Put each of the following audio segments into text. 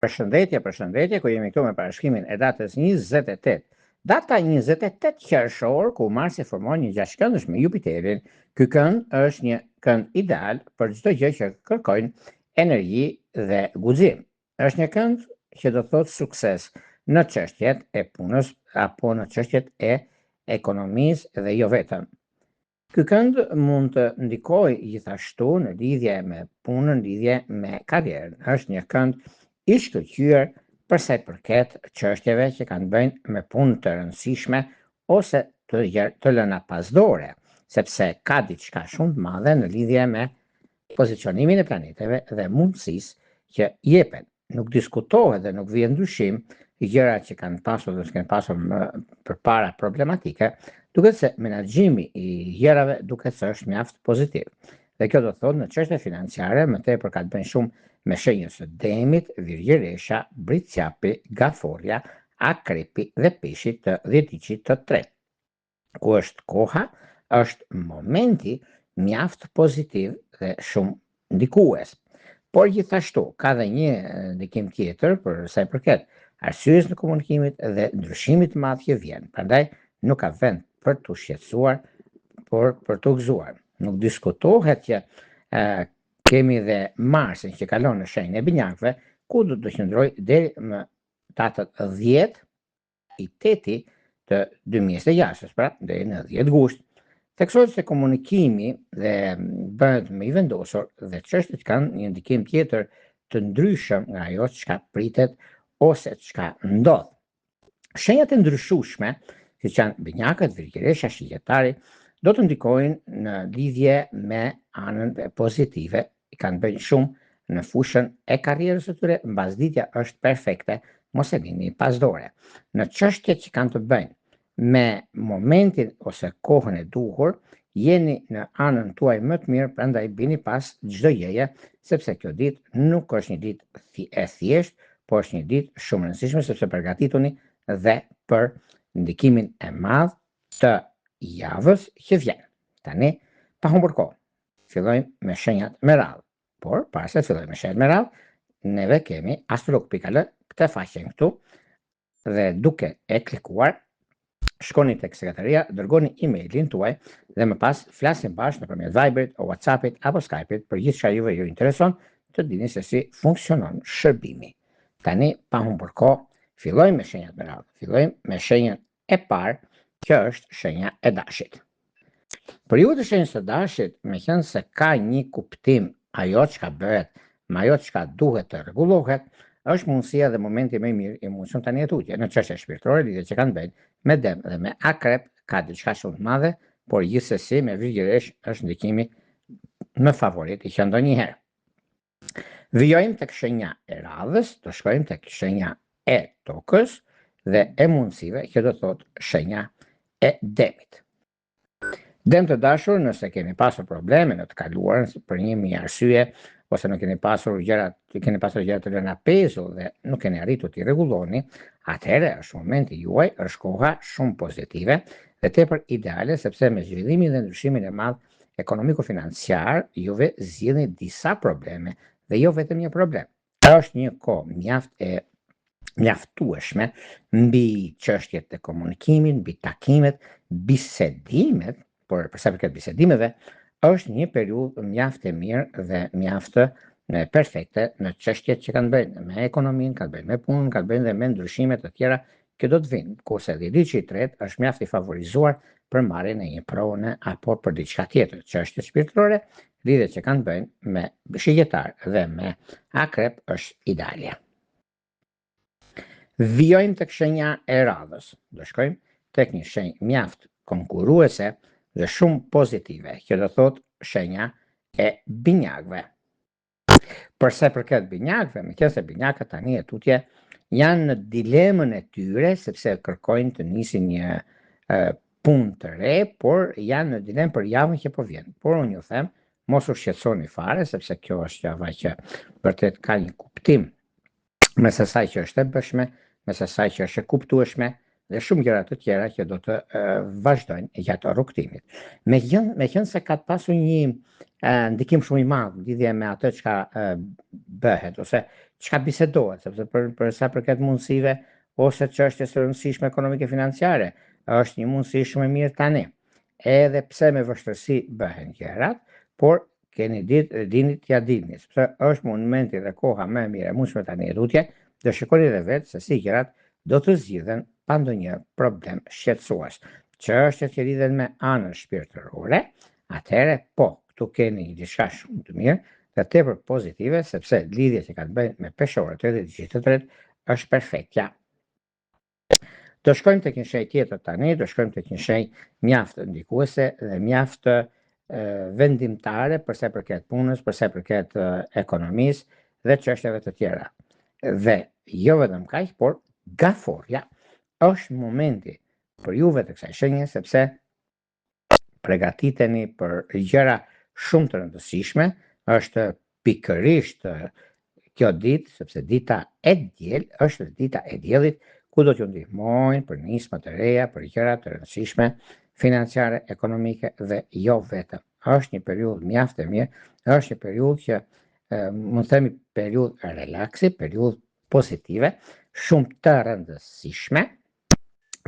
Përshëndetje, ku jemi këtu me parashkrimin e datës 28. Data 28 qershor, ku Marsi formon një gjashtkëndësh me Jupiterin. Ky kënd është një kënd ideal për çdo gjë që kërkojnë energji dhe guxim. Është një kënd që do thotë sukses në çështjet e punës apo në çështjet e ekonomisë dhe jo vetëm. Ky kënd mund të ndikojë gjithashtu në lidhje me punën, lidhje me karrierën. Është një kënd i shkëlqyer për sa i përket çështjeve që kanë bëjnë me punë të rëndësishme ose të lëna pasdore, sepse ka diçka shumë të madhe në lidhje me pozicionimin e planeteve dhe mundësisë që jepen. Nuk diskutohet dhe nuk vjen ndryshim gjërat që kanë pasur dhe s'kan pasur më përpara problematike, duket se menaxhimi i gjërave duket se është mjaft pozitiv. Dhe kjo do thotë në çështje financiare më tepër ka të bëjë shumë me shenjën së Demit, Virgjëresha, Bricjapi, Gaforja, Akrepi dhe Peshi të dhjeticit të tretë. Ku është koha, është momenti mjaft pozitiv dhe shumë ndikues. Por gjithashtu ka dhe një ndikim tjetër për sa i përket arsyes në komunikimit dhe ndryshimit të madh që vjen. Prandaj nuk ka vend për të shqetësuar, por për të gëzuar. Nuk diskutohet që kemi dhe Marsin që kalon në shenjën e binjakëve, ku do të qëndrojë deri në datën 10 i 8 të 2026, pra deri në 10 gusht. Theksohet se komunikimi dhe bëhet më i vendosur dhe çështjet kanë një ndikim tjetër të ndryshëm nga ajo çka pritet ose çka ndodh. Shenjat e ndryshueshme, siç janë binjakët, Virgjëresha, Shigjetari, do të ndikojnë në lidhje me anën pozitive, i kanë bëjnë shumë në fushën e karrierës së tyre, mbasditja është perfekte, mos e lini pasdore. Në çështjet që kanë të bëjnë me momentin ose kohën e duhur, jeni në anën tuaj më të mirë, prandaj bini pas çdo gjëje, sepse kjo ditë nuk është një ditë e thjeshtë, por është një ditë shumë e rëndësishme sepse përgatituni dhe për ndikimin e madh të javës që vjen. Tani, pa humbur kohë, fillojmë me shenjat me radhë. Por, para se fillojmë me shenjat me radhë, neve kemi astrolog.al këtë faqen këtu dhe duke e klikuar, shkoni tek sekretaria, dërgoni emailin tuaj dhe më pas flasim bashkë nëpërmjet Viberit, WhatsAppit apo Skypeit për gjithçka juve ju intereson të dini se si funksionon shërbimi. Tani, pa humbur kohë, fillojmë me shenjat me radhë. Fillojmë me shenjën e parë, që është shenja e Dashit. Për ju të shenjës së Dashit, meqenëse se ka një kuptim ajo çka bëhet, me ajo çka duhet të rregullohet, është mundësia dhe momenti më i mirë i mundshëm tani tutje. Në çështje shpirtërore, lidhje që kanë bëjnë me Dem dhe me Akrep, ka diçka shumë të madhe, por gjithsesi me Virgjëresh është ndikimi më favorit i që ndonjëherë. Vijojmë tek shenja e radhës, do shkojmë tek shenja e tokës dhe e mundësive, që do thotë shenja e Demit. Dem të dashur, nëse keni pasur probleme në të kaluarën për një mijë arsye, ose nuk keni pasur gjërat të lëna pezull dhe nuk keni arritur t'i rregulloni, atëherë është momenti juaj, është koha shumë pozitive dhe tepër ideale, sepse me zhvillimin dhe ndryshimin e madh ekonomiko-financiar, juve zgjidhni disa probleme dhe jo vetëm një problem. Është një kohë mjaftueshme mbi çështjet e komunikimit, mbi takimet, bisedimet, por për sa përket bisedimeve, është një periudhë mjaft e mirë dhe mjaft perfekte në çështjet që kanë bëjnë me ekonominë, kanë bëjnë me punën, kanë bëjnë dhe me ndryshime të tjera që do të vinë, kurse dhjetici i tretë është mjaft i favorizuar për marrjen e një prone apo për diçka tjetër. Çështjet shpirtërore, lidhjet që kanë bëjnë me Shigjetar dhe me Akrep është ideale. Vijojmë tek shenja e radhës. Do shkojmë tek një shenjë mjaft konkurruese dhe shumë pozitive, që do thotë shenja e binjakëve. Për sa përket binjakëve, meqenëse binjakët tani e tutje janë në dilemën e tyre, sepse kërkojnë të nisin një punë të re, por janë në dilemë për javën që po vjen. Por unë ju them, mos u shqetësoni fare, sepse kjo është java që vërtet ka një kuptim mes asaj që është e bëshme, mes asaj që është e kuptueshme, dhe shumë gjëra të tjera që do të vazhdojnë gjatë rrugtimit. Meqenëse ka pasur një ndikim shumë i madh lidhje me atë çka bëhet ose çka bisedohet, sepse për sa përket mundësive ose çështjes së rëndësishme ekonomike financiare, është një mundësi shumë e mirë tani. Edhe pse me vështirësi bëhen gjërat, por keni ditë, dini t'ja dini, sepse është momenti dhe koha më e mirë e mundshme tani e tutje, do shikoni edhe vetë se si gjërat do të zgjidhen pa ndonjë problem shqetësues. Çështjet që lidhen me anën shpirtërore, atëherë po, këtu keni diçka shumë të mirë dhe tepër pozitive, sepse lidhja që ka të bëjë me peshorët dhe diçka të tretë është perfektja. Do shkojmë tek një shenjë tjetër tani, do shkojmë tek një shenjë mjaft ndikuese dhe mjaft vendimtare për sa i përket punës, për sa i përket ekonomisë dhe çështjeve të tjera. Dhe jo vetëm kaq, por gaforja është momenti për juve të kësaj shenje, sepse përgatiteni për gjëra shumë të rëndësishme, është pikërisht kjo ditë, sepse dita e diel është dita e diellit, ku do t'ju ndihmojnë për nisma të reja, për gjëra të rëndësishme, financiare, ekonomike dhe jo vetëm. Është një periudhë mjaft e mirë, është një periudhë që mund të themi periudhë relaksi, periudhë pozitive, shumë të rëndësishme,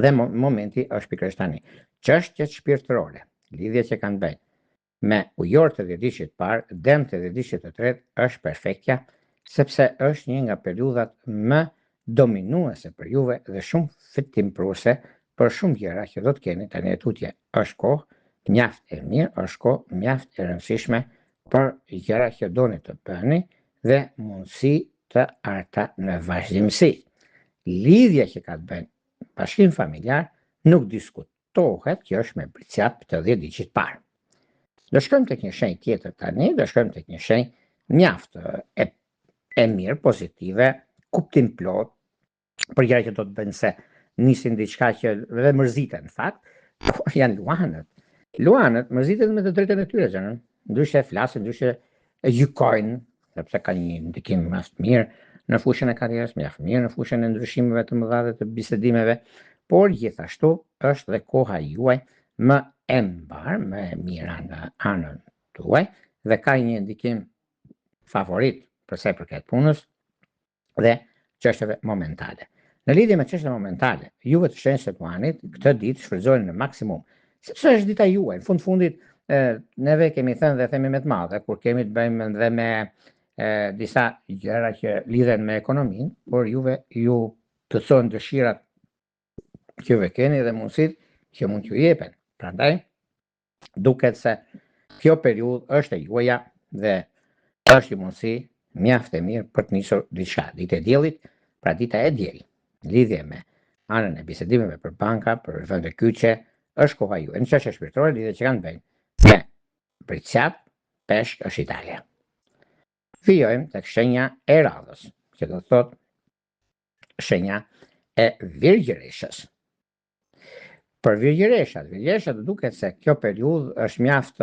dhe momenti është pikërisht tani. Çështjet shpirtërore, lidhjet që kanë bëjnë me ujorët e dhjetëdhjetit parë, dëmtë e dhjetëdhjetit të tretë, është perfektja, sepse është një nga periudhat më dominuese për juve dhe shumë fitimpruse për shumë gjëra që do të keni tani e tutje. Është kohë mjaft e mirë, është kohë mjaft e rëndësishme për gjëra që doni të bëni dhe mundësi të arta në vazhdimsi. Lidhja që ka të bëjnë bashkim familjar nuk diskutohet, që është me bricjat të 10 digjit parë. Do shkojmë tek një shenjë tjetër tani, do shkojmë tek një shenjë mjaft e mirë, pozitive, kuptim plot, për gjëra që do të bëjnë se nisin diçka që dhe mërziten në fakt, por janë luanët. Luanët mërziten me të drejtën e tyre, xhanën. Ndryshe flasin, ndryshe gjykojnë, sepse kanë një ndikim më të mirë në fushën e karrierës, mjaft mirë në fushën e ndryshimeve të mëdha dhe të bisedimeve, por gjithashtu është dhe koha juaj më e mbar, më e mira në anën tuaj dhe ka një ndikim favorit për sa i përket punës dhe çështjeve momentale. Në lidhje me çështjet momentale, juve të shenjës së tuanit këtë ditë shfrytëzoni në maksimum, sepse është dita juaj. Në fundit neve kemi thënë dhe themi me të madhe kur kemi të bëjmë dhe me disa gjëra që lidhen me ekonominë, por juve ju plotësojnë dëshirat që juve keni dhe mundësitë që mund t'ju jepen. Prandaj duket se kjo periudhë është e juaja dhe është një mundësi mjaft e mirë për të nisur diçka. Ditë e diellit, pra dita e diel, lidhje me anën e bisedimeve për banka, për vende kyçe, është koha juaj. Në çështje shpirtërore, lidhje që kanë bëjnë me bricjat, peshk është Italia. Vijojmë tek shenja e radhës, që do të thotë shenja e virgjëreshës. Për virgjëreshat duket se kjo periudhë është mjaft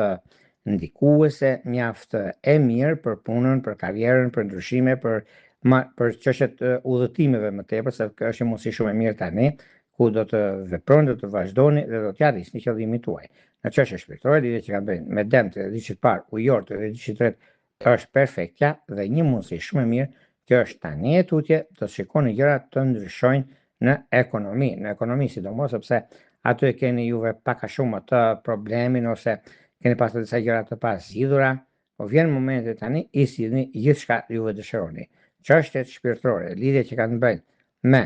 ndikuese, mjaft e mirë për punën, për karrierën, për ndryshime, për çështjet udhëtimeve më tepër, se është një mundësi shumë e mirë tani, ku do të veproni, do të vazhdoni dhe do të arrisni qëllimin tuaj. Në çështje shpirtërore, lidhje që kanë bëjnë me dëmtë e diçit parë, ujorët e diçit tretë është perfektja dhe një mundësi shumë e mirë që është tani e tutje do të shikoni gjërat të ndryshojnë në ekonomi sidomos sepse aty keni juve pak a shumë atë problemin ose keni pasur disa gjëra të pazgjidhura, po vjen momenti tani i sillni gjithçka juve dëshironi. Çështjet shpirtërore, lidhjet që kanë bëjnë me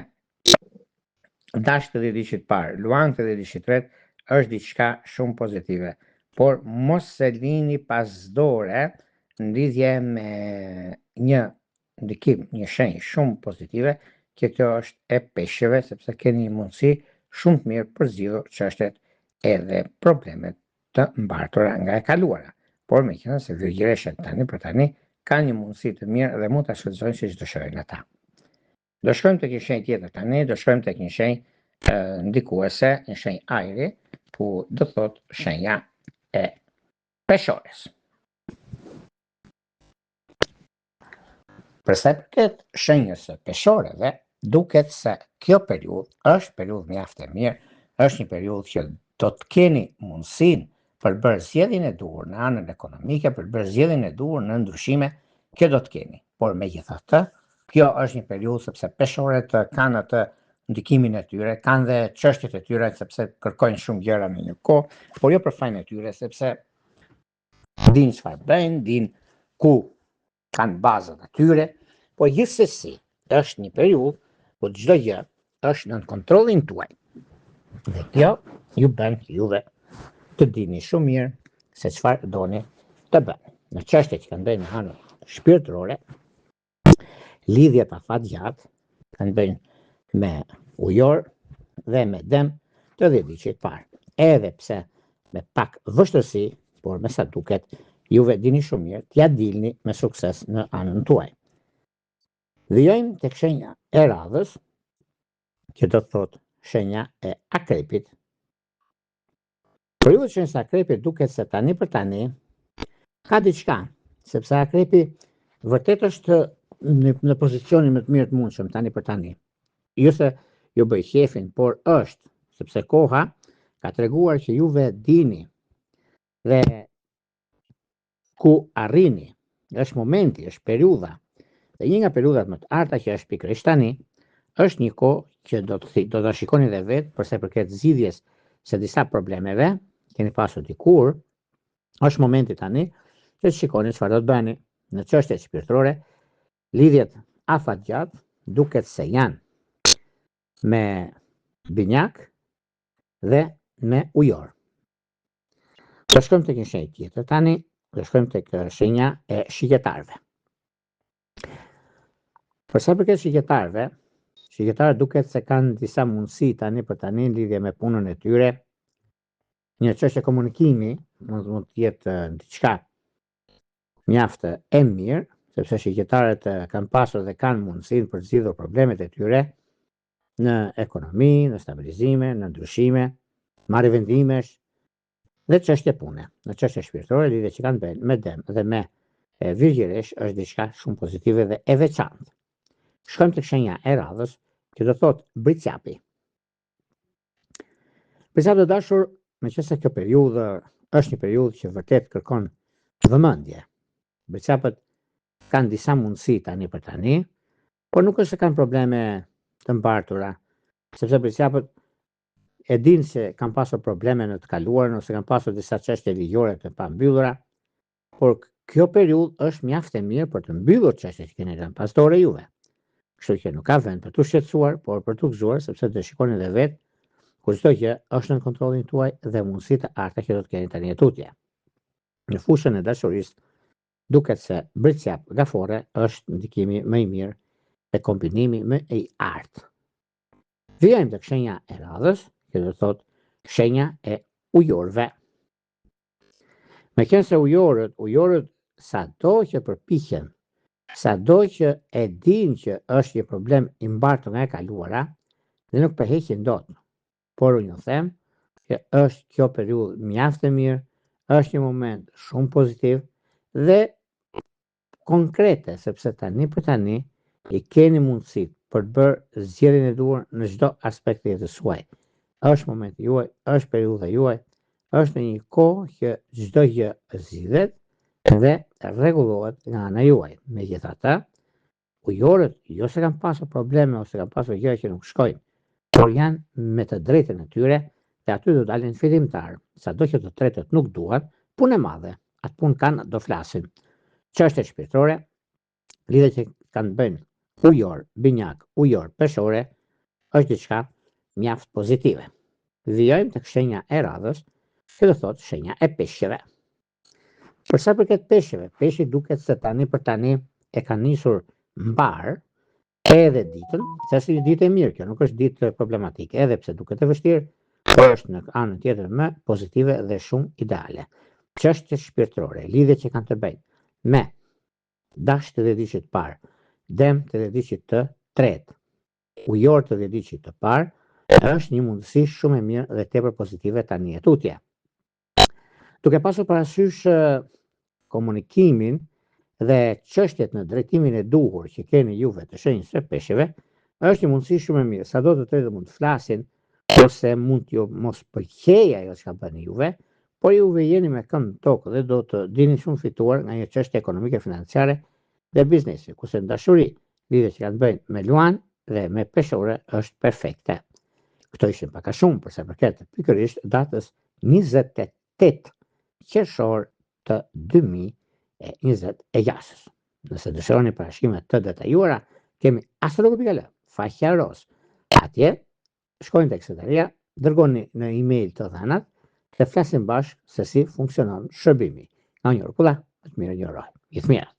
dashkët e diçit parë, luanët e diçit tretë është diçka shumë pozitive, por mos se lini pas dore në lidhje me një ndikim, një shenjë shumë pozitive, që kjo është e peshqeve, sepse keni një mundësi shumë të mirë për zgjidhur çështjet edhe problemet të mbartura nga e kaluara. Por meqenëse virgjëreshat tani për tani kanë një mundësi të mirë dhe mund ta shfrytëzojnë siç dëshirojnë ata. Do shkojmë tek një shenjë tjetër tani, do shkojmë tek një shenjë ndikuese, një shenjë ajri, ku do thotë shenja e peshores. Për sa i përket shenjës së peshoreve, duket se kjo periudhë është periudhë mjaft e mirë, është një periudhë që do të keni mundësinë për bërë zgjedhjen e duhur në anën ekonomike, për bërë zgjedhjen e duhur në ndryshime, kjo do të keni. Por megjithatë, Kjo është një periudhë sepse peshorët kanë atë ndikimin e tyre, kanë dhe çështjet e tyre sepse kërkojnë shumë gjëra në një kohë, por jo për fajin e tyre sepse dinë çfarë bëjnë, dinë ku kanë bazat e tyre, por gjithsesi është një periudhë ku çdo gjë është nën kontrollin tuaj. Dhe kjo ju bën juve të dini shumë mirë se çfarë doni të bëni. Në çështjet që kanë bëjnë në anën shpirtërore, lidhjet afatgjatë kanë bëjnë me ujor dhe me dëm të 10 vjeçit parë. Edhe pse me pak vështërsi, por me sa duket, juve dini shumë mirë t'ja dilni me sukses në anën tuaj. Vijojmë tek shenja e radhës, që do të thotë shenja e akrepit. Periudha e shenjës së akrepit duket se tani për tani ka diçka, sepse akrepi vërtet është në pozicionin më të mirë të mundshëm tani për tani. Jo se ju bëj qefin, por është, sepse koha ka treguar që juve dini dhe ku arrini. Është momenti, është periudha. Dhe një nga periudhat më të arta që është pikërisht tani, është një kohë që do ta shikoni edhe vetë përsa i përket zgjidhjes së disa problemeve keni pasur dikur, është momenti tani që të shikoni çfarë do të bëni. Në çështjet shpirtërore, lidhjet afatgjatë duket se janë me binjak dhe me ujor. Do shkojmë tek një shenjë tjetër tani, do shkojmë tek shenja e shigjetarëve. Për sa i përket shigjetarëve, shigjetarët duket se kanë disa mundësi tani për tani në lidhje me punën e tyre. Një çështje komunikimi mund të jetë diçka mjaft e mirë, sepse shigjetarët kanë pasur dhe kanë mundësinë për të zgjidhur problemet e tyre në ekonomi, në stabilizime, në ndryshime, marrje vendimesh dhe çështje pune. Në çështje shpirtërore, lidhje që kanë bërë me dëm dhe me virgjëresh është diçka shumë pozitive dhe e veçantë. Shkojmë tek shenja e radhës, që do thotë bricjapi. Bricjapi të dashur, meqense kjo periudhë është një periudhë që vërtet kërkon vëmendje. Bricjapët kanë disa mundësi tani për tani, por nuk është se kanë probleme të mbartura, sepse bricjapët e dinë se kanë pasur probleme në të kaluarën ose kanë pasur disa çështje ligjore të pambyllura, por kjo periudhë është mjaft e mirë për të mbyllur çështjet që keni rënë pastore juve. Kështu që nuk ka vend për t'u shqetësuar, por për t'u gëzuar, sepse do shikoni edhe vetë kur çdo gjë është në kontrollin tuaj dhe mundësitë e arta që do të keni tani tutje. Në fushën e dashurisë duket se bricjap gafore është ndikimi më i mirë dhe kombinimi më i artë. Vijojmë tek shenja e radhës, që do thotë shenja e ujorëve. Meqense ujorët sado që përpiqen, sado që e dinë që është një problem i mbartur nga e kaluara, dhe nuk përheqin dot. Por unë them që është kjo periudhë mjaft e mirë, është një moment shumë pozitiv dhe konkrete, sepse tani për tani i keni mundësi për të bërë zgjedhjen e duhur në çdo aspekt të jetës suaj. Është momenti juaj, është periudha juaj, është në një kohë që çdo gjë zgjidhet dhe rregullohet nga ana juaj. Megjithatë, ujorët jo se kanë pasur probleme ose kanë pasur gjëra që nuk shkojnë, por janë me të drejtën e tyre dhe aty do dalin fillimtar. Sado që të tretët nuk duan, punë e madhe. Atë punë kanë, do flasin. Çështje shpirtërore, lidhje që kanë bënë ujor, binjak, ujor, peshore, është diçka mjaft pozitive. Vijojmë tek shenja e radhës, që do thotë shenja e peshqeve. Për sa përket peshqeve, peshqi duket se tani për tani e kanë nisur mbar edhe ditën, se është një ditë e mirë, kjo nuk është ditë problematike, edhe pse duket e vështirë, por është në anën tjetër më pozitive dhe shumë ideale. Çështje shpirtërore, lidhje që kanë të bëjnë me dash të 10 vjeçit parë, dëm të 10 vjeçit të tretë, ujor të 10 vjeçit të parë, është një mundësi shumë e mirë dhe tepër pozitive tani e tutje. Duke pasur parasysh komunikimin dhe çështjet në drejtimin e duhur që keni juve të shenjës së peshqeve, është një mundësi shumë e mirë. Sado të tretët mund të flasin, ose mund t'ju mos pëlqejë ajo që bëni juve, por juve jeni me këmbë në tokë dhe do të dini shumë fituar nga një çështje ekonomike financiare dhe biznesi, kurse në dashuri lidhje që kanë të bëjnë me Luan dhe me peshore është perfekte. Këto ishin pak a shumë për sa përket pikërisht datës 28 qershor të 2026. Nëse dëshironi parashikime të detajuara, kemi Astrologi.al, faqja ros. Atje shkojnë tek sekretarja, dërgoni në email të dhënat dhe flasim bashkë se si funksionon shërbimi. Nga një orë kulla, të mirë një orë. Gjithë mirë.